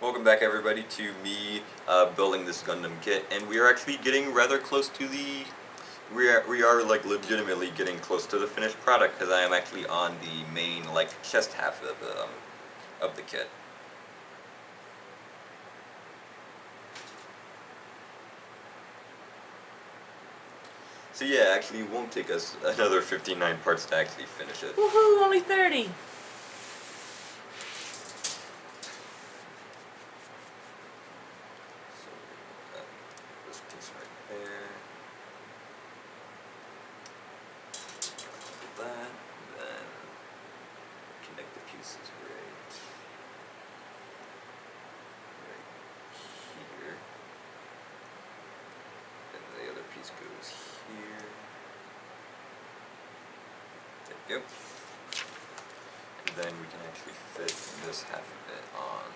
Welcome back everybody to me building this Gundam kit, and we are actually getting rather close to the, we are like legitimately getting close to the finished product, because I am actually on the main like chest half of the kit. So yeah, actually it won't take us another 59 parts to actually finish it. Woohoo, only 30! Goes here. There we go. And then we can actually fit this half of it on.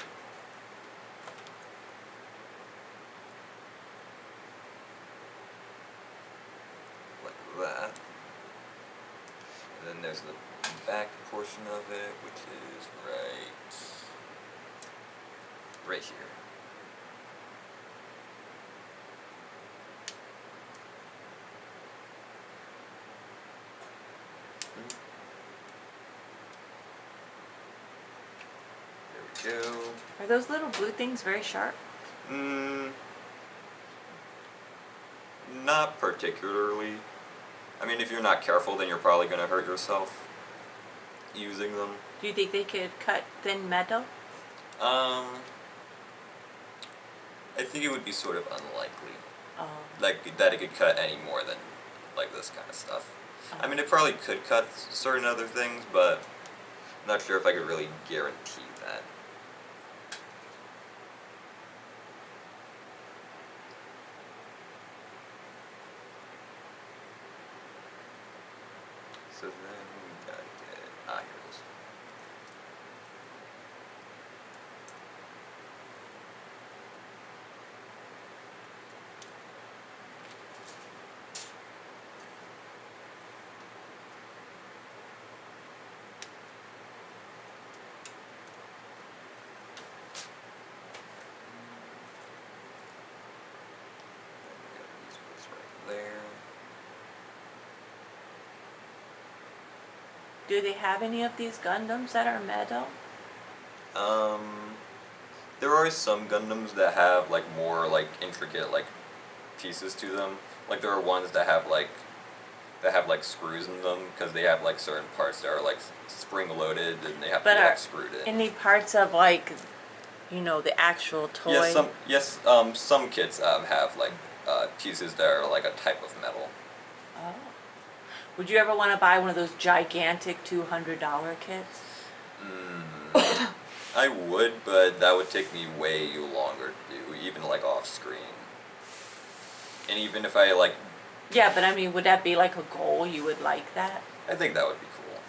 Like that. And then there's the back portion of it, which is right here. There we go. Are those little blue things very sharp? Not particularly. I mean, if you're not careful, then you're probably going to hurt yourself using them. Do you think they could cut thin metal? I think it would be sort of unlikely. Oh. Like, that it could cut any more than, like, this kind of stuff. Oh. I mean, it probably could cut certain other things, but I'm not sure if I could really guarantee that. So then we gotta get, here it is. There. Do they have any of these Gundams that are metal? There are some Gundams that have like more like intricate like pieces to them. Like there are ones that have like screws in them, because they have like certain parts that are like spring loaded and they have to be like screwed in. Any parts of like, you know, the actual toy? Some kits have like pieces that are like a type of metal. Oh. Would you ever want to buy one of those gigantic $200 kits? I would, but that would take me way longer to do, even like off screen. And even if I like... Yeah, but I mean, would that be like a goal? You would like that? I think that would be cool.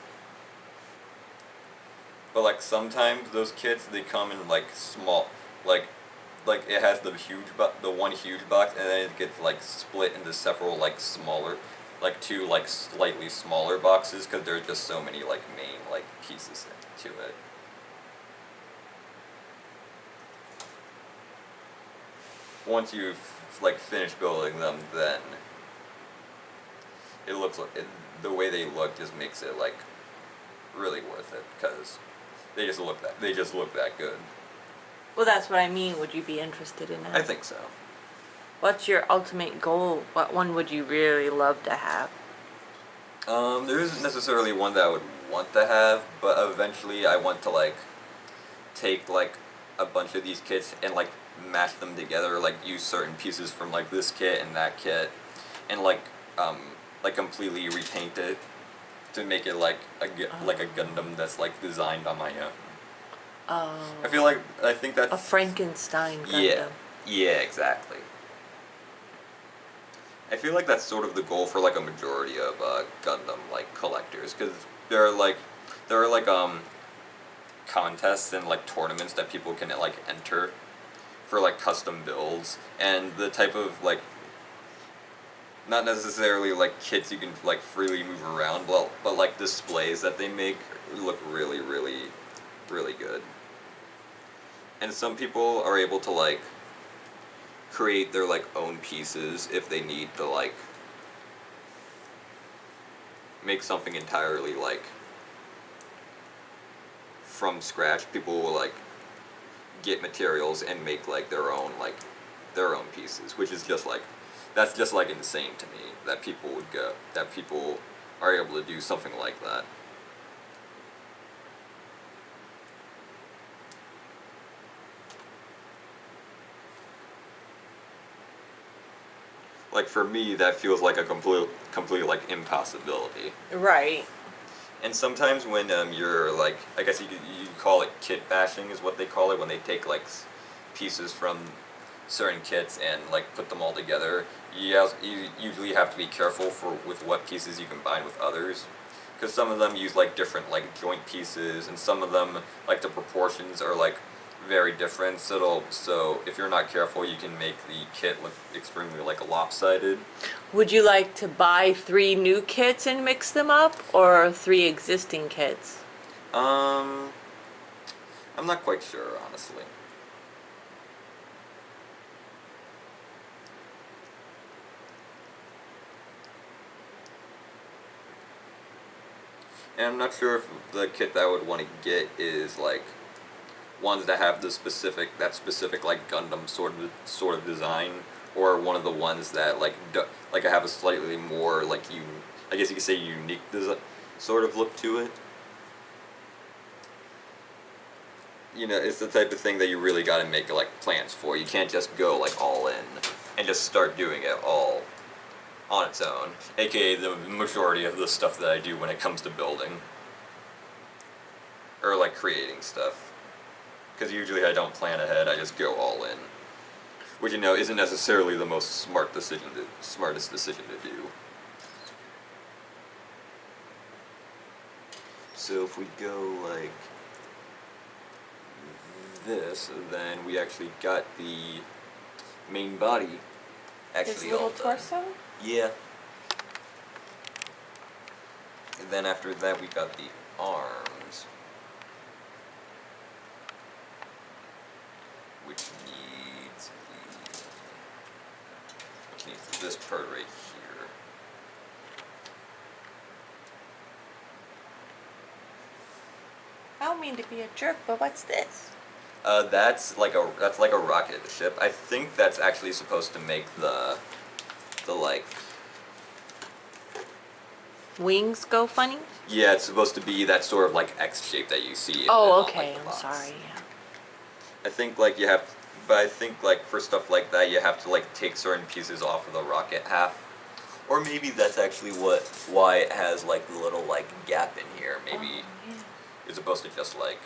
But like sometimes those kits, they come in like small, like it has the one huge box, and then it gets like split into several like smaller, like two like slightly smaller boxes, because there's just so many like main like pieces to it. Once you've like finished building them, then it looks like the way they look just makes it like really worth it, because they just look that good. Well, that's what I mean. Would you be interested in that? I think so. What's your ultimate goal? What one would you really love to have? There isn't necessarily one that I would want to have, but eventually I want to like take like a bunch of these kits and like mash them together, like use certain pieces from like this kit and that kit, and like completely repaint it to make it like a Gundam that's like designed on my own. Oh. I think that's a Frankenstein Gundam. Yeah, exactly. I feel like that's sort of the goal for like a majority of Gundam like collectors, because there are like contests and like tournaments that people can like enter for like custom builds, and the type of like, not necessarily like kits you can like freely move around, but like displays that they make look really, really, really good. And some people are able to like create their like own pieces if they need to like make something entirely like from scratch. People will like get materials and make like their own pieces, which is just like that's just like insane to me that people are able to do something like that. Like for me, that feels like a complete like impossibility. Right. And sometimes when you're like, I guess you call it kitbashing is what they call it when they take like pieces from certain kits and like put them all together. You usually have to be careful with what pieces you combine with others, because some of them use like different like joint pieces, and some of them like the proportions are like very different. So if you're not careful, you can make the kit look extremely like lopsided. Would you like to buy 3 new kits and mix them up, or 3 existing kits? I'm not quite sure, honestly. And I'm not sure if the kit that I would want to get is like ones that have that specific like Gundam sort of design, or one of the ones that like like I have a slightly more like I guess you could say unique sort of look to it. You know, it's the type of thing that you really got to make like plans for. You can't just go like all in and just start doing it all on its own. AKA the majority of the stuff that I do when it comes to building or like creating stuff. Because usually I don't plan ahead, I just go all in. Which, you know, isn't necessarily the smartest decision to do. So if we go like this, then we actually got the main body actually His little all done. torso? Yeah. And then after that we got the arms, which needs this part right here. I don't mean to be a jerk, but what's this? That's like a rocket ship. I think that's actually supposed to make the like. Wings go funny? Yeah, it's supposed to be that sort of like X shape that you see. Oh, on, okay, like, the I'm box. sorry, yeah. I think like you have, but I think like for stuff like that you have to like take certain pieces off of the rocket half, or maybe that's actually why it has like the little like gap in here. Maybe Yeah. you're supposed to just like,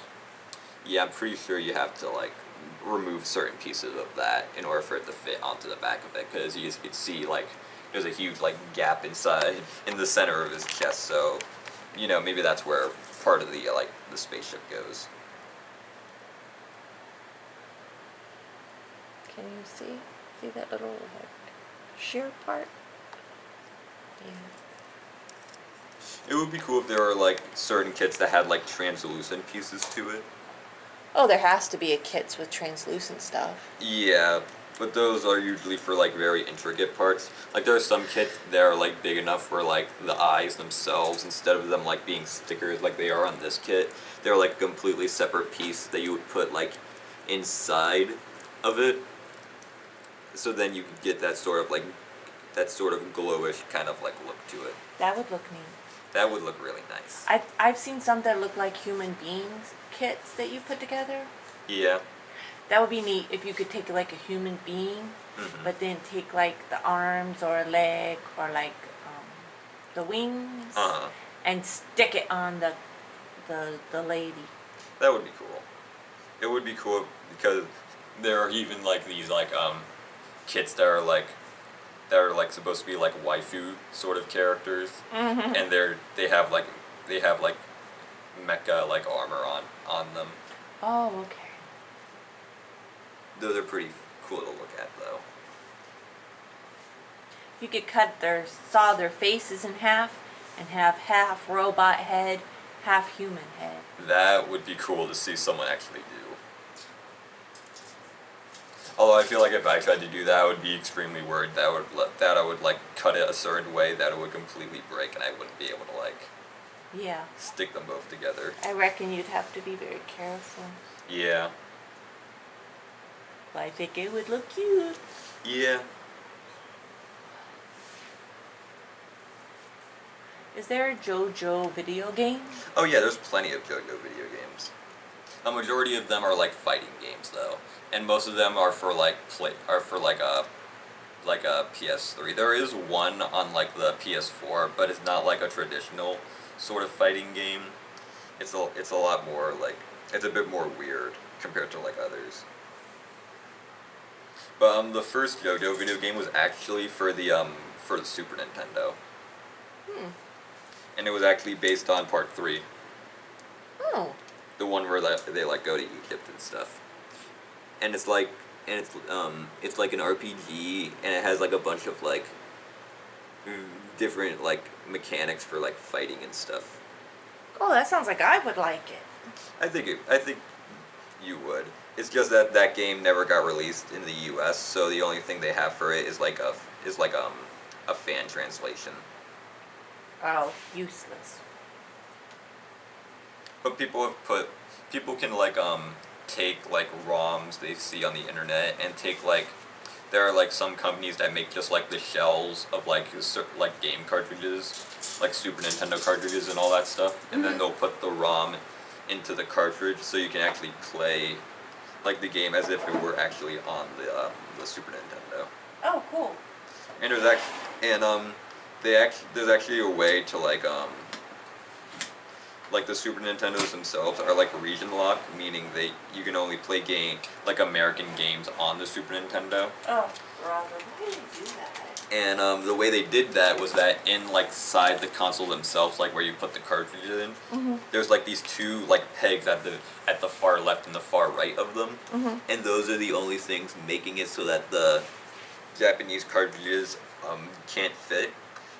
yeah, I'm pretty sure you have to like remove certain pieces of that in order for it to fit onto the back of it, because you could see like there's a huge like gap inside in the center of his chest. So, you know, maybe that's where part of the like the spaceship goes. Can you see? See that little like, sheer part? Yeah. It would be cool if there were like certain kits that had like translucent pieces to it. Oh, there has to be a kits with translucent stuff. Yeah, but those are usually for like very intricate parts. Like there are some kits that are like big enough for like the eyes themselves, instead of them like being stickers like they are on this kit. They're like a completely separate piece that you would put like inside of it. So then you could get that sort of glowish kind of like look to it. That would look neat. That would look really nice. I've seen some that look like human beings kits that you put together. Yeah. That would be neat if you could take like a human being, Mm-hmm. but then take like the arms or a leg or like the wings, Uh-huh. and stick it on the lady. That would be cool. It would be cool because there are even like these like kits that are like supposed to be like waifu sort of characters, and they have like mecha like armor on them. Oh, okay. Those are pretty cool to look at though. You could saw their faces in half and have half robot head, half human head. That would be cool to see someone actually do. Although I feel like if I tried to do that, I would be extremely worried that I would like cut it a certain way that it would completely break, and I wouldn't be able to like Yeah. stick them both together. I reckon you'd have to be very careful. Yeah. But I think it would look cute. Yeah. Is there a JoJo video game? Oh yeah, there's plenty of JoJo video games. A majority of them are like fighting games though, and most of them are for like a PS3. There is one on like the PS4, but it's not like a traditional sort of fighting game. It's a lot more like it's a bit more weird compared to like others. But the first JoJo video game was actually for the Super Nintendo. Hmm. And it was actually based on Part 3. Oh. The one where they like go to Egypt and stuff. And it's like an RPG, and it has like a bunch of like different like mechanics for like fighting and stuff. Oh, that sounds like I would like it. I think you would. It's just that that game never got released in the U.S., so the only thing they have for it is like a fan translation. Oh, useless. But people can like take like ROMs they see on the internet and take like there are like some companies that make just like the shells of like like game cartridges, like Super Nintendo cartridges and all that stuff, and then they'll put the ROM into the cartridge so you can actually play like the game as if it were actually on the Super Nintendo. Oh, cool. And there's actually a way to like the Super Nintendos themselves are like region locked, meaning you can only play like American games on the Super Nintendo. Oh, brother, why did you do that? And the way they did that was that in like side the console themselves, like where you put the cartridges in, there's like these two like pegs at the far left and the far right of them, and those are the only things making it so that the Japanese cartridges can't fit.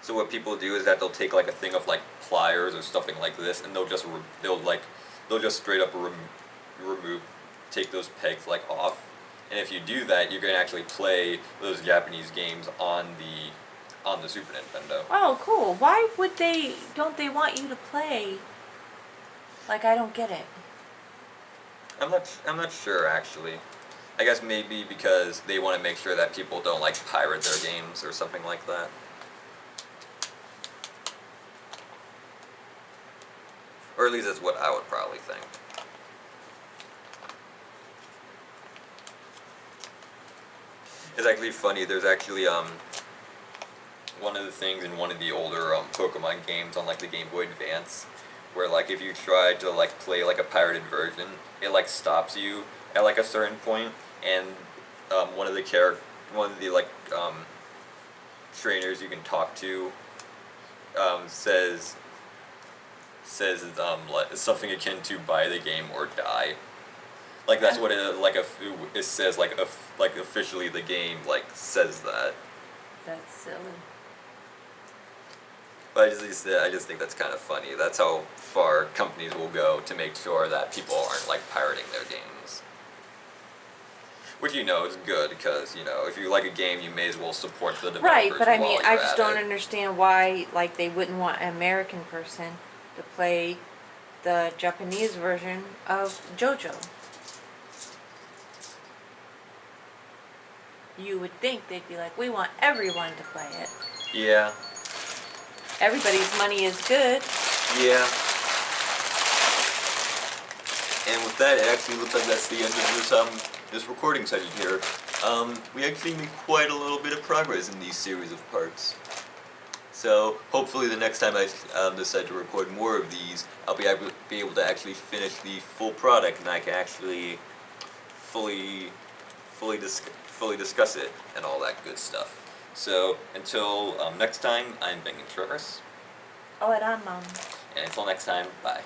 So what people do is that they'll take like a thing of like pliers or something like this, and they'll just straight up take those pegs like off. And if you do that, you can actually play those Japanese games on the Super Nintendo. Oh, cool. Why don't they want you to play? Like, I don't get it. I'm not sure actually. I guess maybe because they want to make sure that people don't like pirate their games or something like that. Or at least that's what I would probably think. It's actually funny, there's actually one of the things in one of the older Pokemon games on like the Game Boy Advance, where like if you try to like play like a pirated version, it like stops you at like a certain point, and one of the trainers you can talk to says like something akin to buy the game or die. Like that's what it says like officially the game like says that. That's silly. But I just think that's kind of funny. That's how far companies will go to make sure that people aren't like pirating their games. Which is good because if you like a game, you may as well support the developers. Right, but I while mean, you're I just at don't it. understand why like they wouldn't want an American person to play the Japanese version of JoJo. You would think they'd be like, we want everyone to play it. Yeah. Everybody's money is good. Yeah. And with that, it actually looks like that's the end of this recording session here. We actually made quite a little bit of progress in these series of parts. So hopefully the next time I decide to record more of these, I'll be able to actually finish the full product, and I can actually fully discuss it and all that good stuff. So until next time, I'm Ben Travis. Oh, and I'm And until next time, bye.